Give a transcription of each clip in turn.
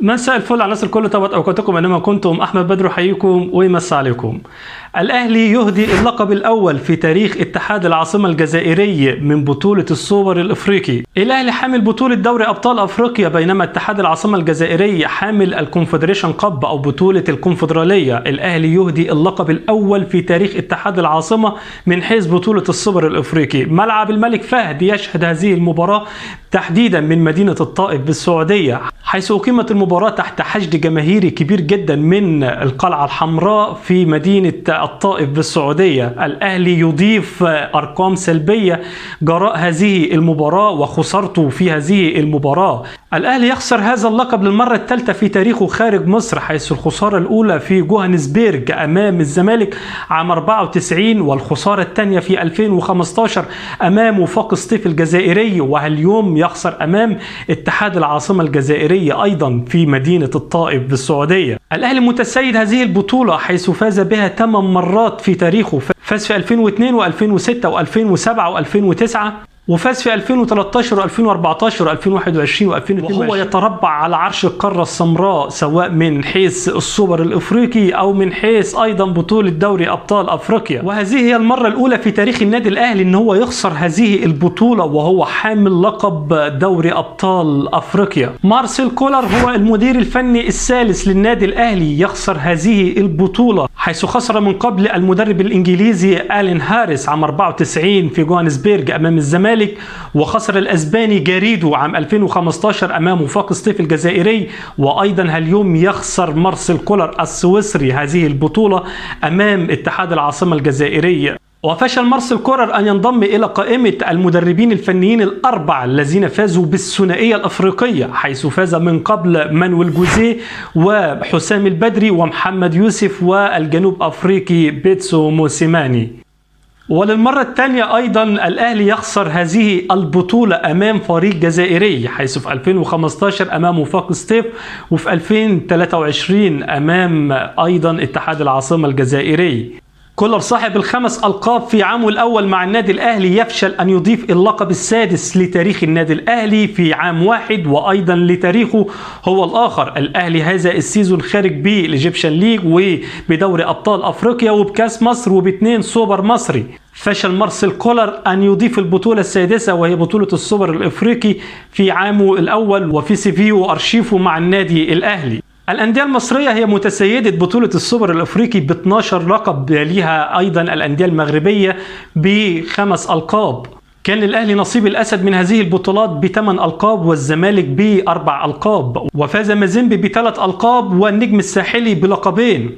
مساء الفل على الناس الكل، طابت اوقاتكم انما كنتم. احمد بدر حييكم ويمسى عليكم. الاهلي يهدي اللقب الاول في تاريخ اتحاد العاصمه الجزائري من بطوله السوبر الافريقي. الاهلي حامل بطوله دوري ابطال افريقيا، بينما اتحاد العاصمه الجزائري حامل الكونفدريشن كاب او بطوله الكونفدراليه. الاهلي يهدي اللقب الاول في تاريخ اتحاد العاصمه من حيث بطوله السوبر الافريقي. ملعب الملك فهد يشهد هذه المباراه تحديدا من مدينه الطائف بالسعوديه، حيث أقيمت المباراة تحت حشد جماهيري كبير جدا من القلعة الحمراء في مدينة الطائف بالسعودية. الأهلي يضيف أرقام سلبية جراء هذه المباراة وخسارته في هذه المباراة. الأهلي يخسر هذا اللقب للمرة الثالثة في تاريخه خارج مصر، حيث الخسارة الأولى في جوهانسبيرج أمام الزمالك عام 94، والخسارة الثانية في 2015 أمام وفاق سطيف الجزائري، واليوم يخسر أمام اتحاد العاصمة الجزائرية أيضا في مدينة الطائف بالسعودية. الأهلي متسيد هذه البطولة حيث فاز بها 8 مرات في تاريخه، فاز في 2002 و2006 و2007 و2009، وفاز في 2013 و2014 و2021 و2022، وهو يتربع على عرش القارة السمراء سواء من حيث السوبر الافريقي او من حيث ايضا بطولة دوري ابطال افريقيا. وهذه هي المرة الاولى في تاريخ النادي الاهلي ان هو يخسر هذه البطولة وهو حامل لقب دوري ابطال افريقيا. مارسيل كولر هو المدير الفني الثالث للنادي الاهلي يخسر هذه البطولة، حيث خسر من قبل المدرب الانجليزي آلين هاريس عام 94 في جوهانسبيرج امام الزمالك، وخسر الاسباني جاريدو عام 2015 امام وفاق سطيف الجزائري، وايضا اليوم يخسر مارسيل كولر السويسري هذه البطولة امام اتحاد العاصمة الجزائري. وفشل مارسيل كولر أن ينضم إلى قائمة المدربين الفنيين الأربعة الذين فازوا بالثنائية الأفريقية، حيث فاز من قبل مانويل جوزيه وحسام البدري ومحمد يوسف والجنوب أفريقي بيتسو موسيماني. وللمرة الثانية أيضا الأهلي يخسر هذه البطولة أمام فريق جزائري، حيث في 2015 أمام وفاق سطيف، وفي 2023 أمام أيضا اتحاد العاصمة الجزائري. كولر صاحب ال5 ألقاب في عامه الأول مع النادي الأهلي يفشل أن يضيف اللقب السادس لتاريخ النادي الأهلي في عام واحد، وأيضا لتاريخه هو الآخر. الأهلي هذا السيزون خارج بالإيجيبشن ليج وبدوري أبطال أفريقيا وبكاس مصر وب2 سوبر مصري. فشل مارسيل كولر أن يضيف البطولة السادسة وهي بطولة السوبر الإفريقي في عامه الأول وفي سيفيو وأرشيفه مع النادي الأهلي. الأندية المصرية هي متسيدة بطولة السوبر الأفريقي ب12 لقب، يليها أيضا الأندية المغربية ب5 ألقاب. كان للأهلي نصيب الأسد من هذه البطولات ب8 ألقاب، والزمالك ب4 ألقاب، وفاز مازيمبي ب3 ألقاب، والنجم الساحلي بلقبين.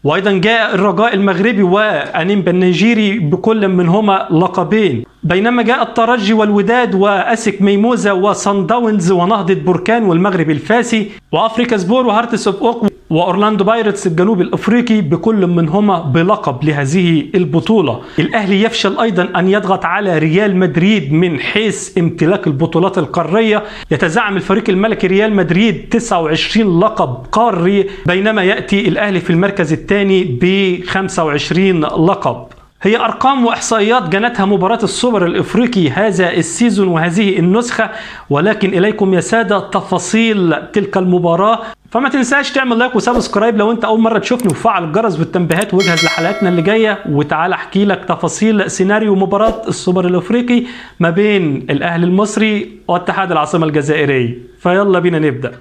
وأيضا جاء الرجاء المغربي وأنيمبا النيجيري بكل منهما لقبين، بينما جاء الترجي والوداد وأسك ميموزا وصن داونز ونهضة بركان والمغرب الفاسي وأفريكا سبور وهارتس اوف اوك وأورلاندو بايرتس الجنوب الأفريقي بكل منهما بلقب لهذه البطولة. الأهلي يفشل أيضا أن يضغط على ريال مدريد من حيث امتلاك البطولات القارية. يتزعم الفريق الملكي ريال مدريد 29 لقب قاري، بينما يأتي الأهلي في المركز الثاني ب25 لقب. هي أرقام وإحصائيات جنتها مباراة السوبر الإفريقي هذا السيزون وهذه النسخة، ولكن إليكم يا سادة تفاصيل تلك المباراة. فما تنساش تعمل لايك وسبسكرايب لو انت اول مرة تشوفني، وفعل الجرس والتنبيهات، واجهز لحلقاتنا اللي جاية. وتعال احكي لك تفاصيل سيناريو مباراة السوبر الافريقي ما بين الاهلي المصري واتحاد العاصمة الجزائري. فيلا بينا نبدأ.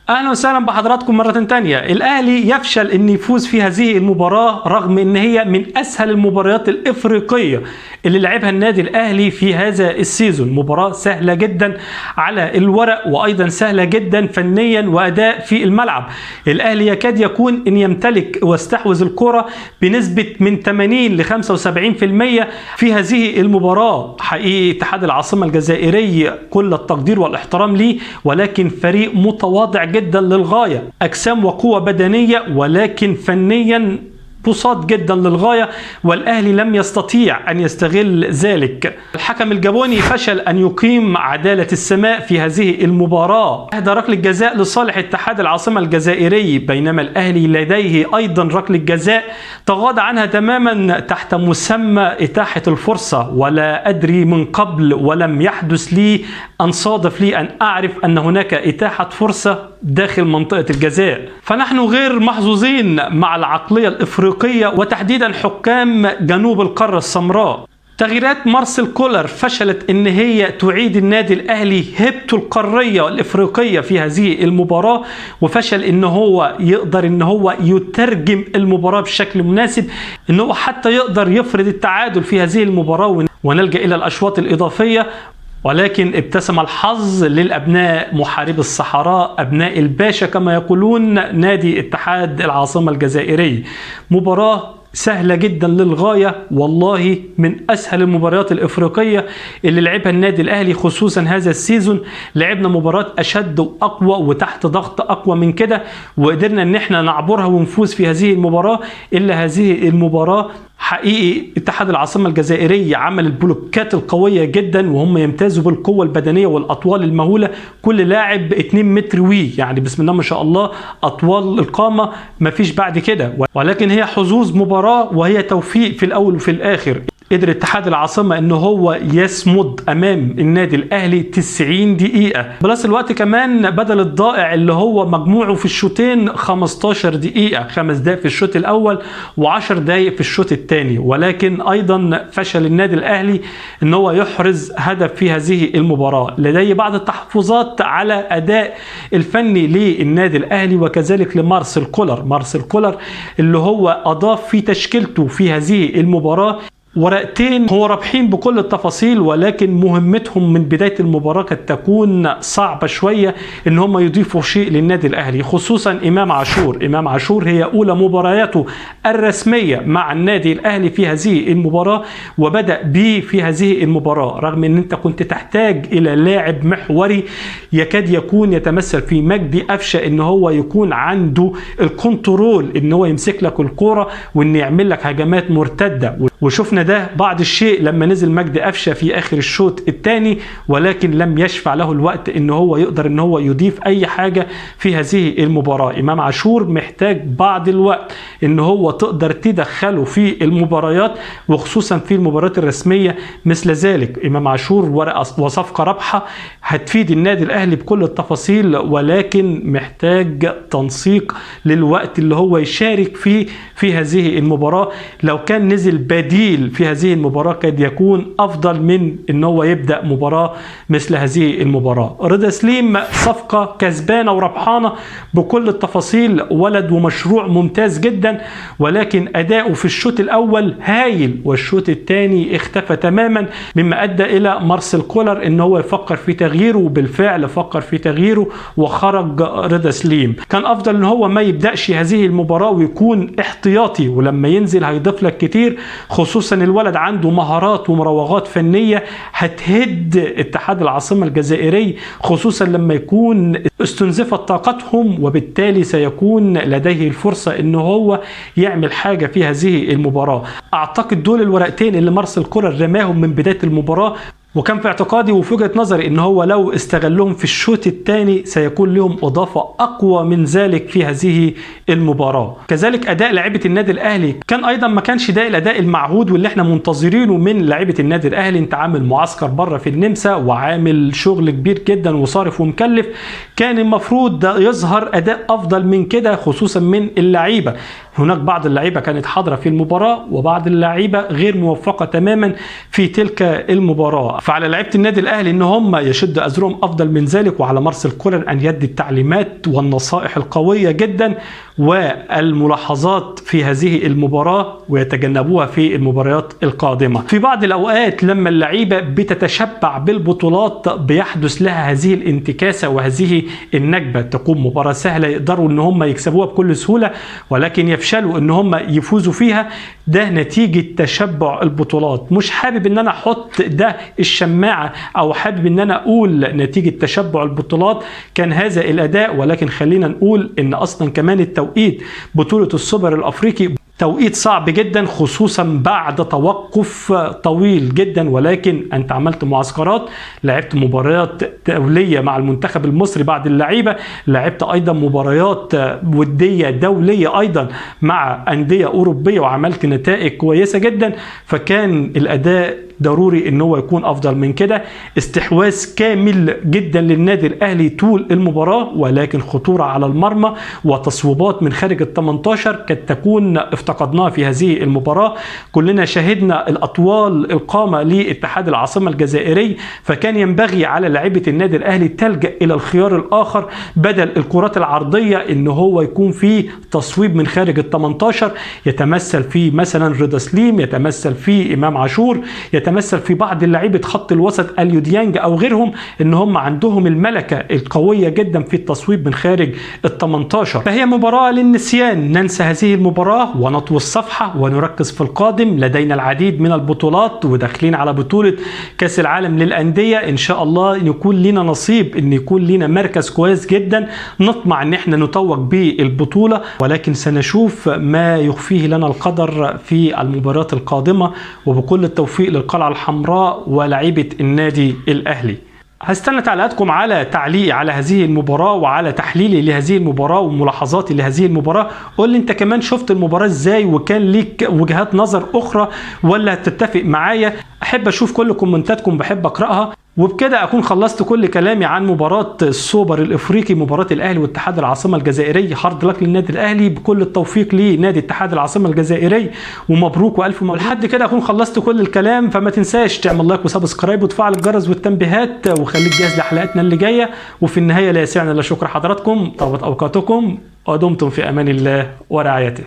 اهلا وسهلا بحضراتكم مرة تانية. الاهلي يفشل ان يفوز في هذه المباراة رغم ان هي من اسهل المباريات الافريقية اللي لعبها النادي الاهلي في هذا السيزون. مباراة سهلة جدا على الورق وايضا سهلة جدا فنيا واداء في الملعب. الاهلي يكاد يكون ان يمتلك واستحوذ الكرة بنسبة من 80 ل 75% في هذه المباراة. حقيقي اتحاد العاصمة الجزائري كل التقدير والاحترام ليه، ولكن فريق متواضع جدا للغاية، أجسام وقوة بدنية، ولكن فنيا بساط جدا للغاية، والأهلي لم يستطيع أن يستغل ذلك. الحكم الجابوني فشل أن يقيم عدالة السماء في هذه المباراة، أهدى ركلة جزاء لصالح اتحاد العاصمة الجزائري، بينما الأهلي لديه أيضا ركلة جزاء تغاضى عنها تماما تحت مسمى إتاحة الفرصة. ولا أدري من قبل ولم يحدث لي أن صادف لي أن أعرف أن هناك إتاحة فرصة داخل منطقة الجزاء. فنحن غير محظوظين مع العقلية الإفريقية وتحديدا حكام جنوب القارة السمراء. تغييرات مارسيل كولر فشلت ان هي تعيد النادي الاهلي هيبته القاريه الافريقيه في هذه المباراه، وفشل ان هو يقدر ان هو يترجم المباراه بشكل مناسب، ان هو حتى يقدر يفرض التعادل في هذه المباراه ونلجا الى الاشواط الاضافيه. ولكن ابتسم الحظ للأبناء محارب الصحراء، أبناء الباشا كما يقولون، نادي اتحاد العاصمة الجزائري. مباراة سهلة جدا للغاية، والله من أسهل المباريات الإفريقية اللي لعبها النادي الأهلي خصوصا هذا السيزون. لعبنا مباراة أشد وأقوى وتحت ضغط أقوى من كده، وقدرنا أن احنا نعبرها ونفوز في هذه المباراة. إلا هذه المباراة حقيقي اتحاد العاصمة الجزائري عمل البلوكات القوية جدا، وهم يمتازوا بالقوة البدنية والأطوال المهولة. كل لاعب 2 متر يعني بسم الله ما شاء الله، أطوال القامة ما فيش بعد كده. ولكن هي حظوظ مباراة وهي توفيق في الأول وفي الآخر. قدر اتحاد العاصمة انه هو يصمد امام النادي الاهلي 90 دقيقة بلس الوقت كمان بدل الضائع اللي هو مجموعه في الشوطين 15 دقيقة، 5 دقائق في الشوط الاول و10 دقائق في الشوط الثاني. ولكن ايضا فشل النادي الاهلي ان هو يحرز هدف في هذه المباراة. لدي بعض التحفظات على اداء الفني للنادي الاهلي وكذلك لمارسيل كولر. مارسيل كولر اللي هو اضاف في تشكيلته في هذه المباراة ورقتين هو رابحين بكل التفاصيل، ولكن مهمتهم من بداية المباراة قد تكون صعبة شوية ان هم يضيفوا شيء للنادي الاهلي، خصوصا امام عاشور. امام عاشور هي اولى مبارياته الرسمية مع النادي الاهلي في هذه المباراة، وبدأ به في هذه المباراة رغم ان انت كنت تحتاج الى لاعب محوري يكاد يكون يتمثل في مجدي قفشة، ان هو يكون عنده الكنترول، ان هو يمسك لك الكرة وان يعمل لك هجمات مرتدة. وشفنا ده بعض الشيء لما نزل مجدي قفشة في اخر الشوط الثاني، ولكن لم يشفع له الوقت ان هو يقدر ان هو يضيف اي حاجة في هذه المباراة. امام عاشور محتاج بعض الوقت ان هو تقدر تدخله في المباريات، وخصوصا في المباريات الرسمية مثل ذلك. امام عاشور ورقة وصفقة رابحة هتفيد النادي الاهلي بكل التفاصيل، ولكن محتاج تنسيق للوقت اللي هو يشارك فيه في هذه المباراة. لو كان نزل بديل في هذه المباراة قد يكون أفضل من أن هو يبدأ مباراة مثل هذه المباراة. رضا سليم صفقة كسبانة وربحانة بكل التفاصيل، ولد ومشروع ممتاز جدا، ولكن أداؤه في الشوط الأول هايل والشوط الثاني اختفى تماما، مما أدى إلى مارسيل كولر أن هو يفكر في تغييره، وبالفعل فكر في تغييره وخرج رضا سليم. كان أفضل أن هو ما يبدأش هذه المباراة ويكون احتياطي، ولما ينزل هيضيف لك كتير، خصوصا الولد عنده مهارات ومراوغات فنية هتهد اتحاد العاصمة الجزائري، خصوصا لما يكون استنزفت طاقتهم، وبالتالي سيكون لديه الفرصة انه هو يعمل حاجة في هذه المباراة. اعتقد دول الورقتين اللي مارسيل كولر رماهم من بداية المباراة، وكان في اعتقادي وفي وجهة نظري ان هو لو استغلهم في الشوط الثاني سيكون لهم اضافة اقوى من ذلك في هذه المباراة. كذلك اداء لاعيبة النادي الاهلي كان ايضا ما كانش ده الاداء المعهود واللي احنا منتظرينه من لاعيبة النادي الاهلي. انت عامل معسكر بره في النمسا وعامل شغل كبير جدا وصارف ومكلف، كان المفروض يظهر اداء افضل من كده خصوصا من اللعيبة. هناك بعض اللعيبة كانت حاضرة في المباراة وبعض اللعيبة غير موفقة تماما في تلك المباراة، فعلى لعيبة النادي الاهلي ان هم يشدوا ازرهم افضل من ذلك، وعلى مارسيل كولر ان يدي التعليمات والنصائح القوية جدا والملاحظات في هذه المباراة ويتجنبوها في المباريات القادمة. في بعض الاوقات لما اللعيبة بتتشبع بالبطولات بيحدث لها هذه الانتكاسة وهذه النكبة، تقوم مباراة سهلة يقدروا ان هم يكسبوها بكل سهولة، ولكن يفشلوا ان هم يفوزوا فيها. ده نتيجة تشبع البطولات. مش حابب ان انا احط ده الشماعة او حابب ان انا اقول نتيجة تشبع البطولات كان هذا الاداء، ولكن خلينا نقول ان اصلا كمان التوقيت بطولة السوبر الافريقي توقيت صعب جدا خصوصا بعد توقف طويل جدا، ولكن انت عملت معسكرات، لعبت مباريات دولية مع المنتخب المصري بعد اللعيبة، لعبت ايضا مباريات ودية دولية ايضا مع اندية اوروبية وعملت نتائج كويسة جدا، فكان الاداء ضروري ان هو يكون افضل من كده. استحواذ كامل جدا للنادي الاهلي طول المباراه، ولكن خطوره على المرمى وتصويبات من خارج ال 18 قد تكون افتقدناها في هذه المباراه. كلنا شاهدنا الاطوال القامه لاتحاد العاصمه الجزائري، فكان ينبغي على لاعيبه النادي الاهلي تلجا الى الخيار الاخر بدل الكرات العرضيه، ان هو يكون في تصويب من خارج ال 18 يتمثل في مثلا رضا سليم، يتمثل في امام عاشور، يتمثل في بعض اللاعيبه خط الوسط اليو ديانج او غيرهم، ان هم عندهم الملكه القويه جدا في التصويب من خارج ال 18. فهي مباراه للنسيان، ننسى هذه المباراه ونطوي الصفحه ونركز في القادم. لدينا العديد من البطولات وداخلين على بطوله كاس العالم للانديه، ان شاء الله يكون لنا نصيب ان يكون لنا مركز كويس جدا، نطمع ان احنا نتوج بالبطوله، ولكن سنشوف ما يخفيه لنا القدر في المباريات القادمه. وبكل التوفيق للقلعة الحمراء ولاعيبة النادي الأهلي. هستنى تعليقاتكم على تعليقي على هذه المباراة وعلى تحليلي لهذه المباراة وملاحظاتي لهذه المباراة. قول لي انت كمان شفت المباراة ازاي، وكان ليك وجهات نظر اخرى ولا تتفق معايا؟ احب اشوف كل كومنتاتكم، بحب اقراها. وبكده اكون خلصت كل كلامي عن مباراة السوبر الافريقي، مباراة الاهلي واتحاد العاصمة الجزائري. هارد لك للنادي الاهلي، بكل التوفيق لنادي اتحاد العاصمة الجزائري، ومبروك والف مبروك. لحد كده اكون خلصت كل الكلام، فما تنساش تعمل لايك وسبسكرايب وتفعل الجرس والتنبيهات، وخليك جاهز لحلقاتنا اللي جايه. وفي النهايه لا يسعني الا شكر حضراتكم، طابت اوقاتكم ودمتم في امان الله ورعايته.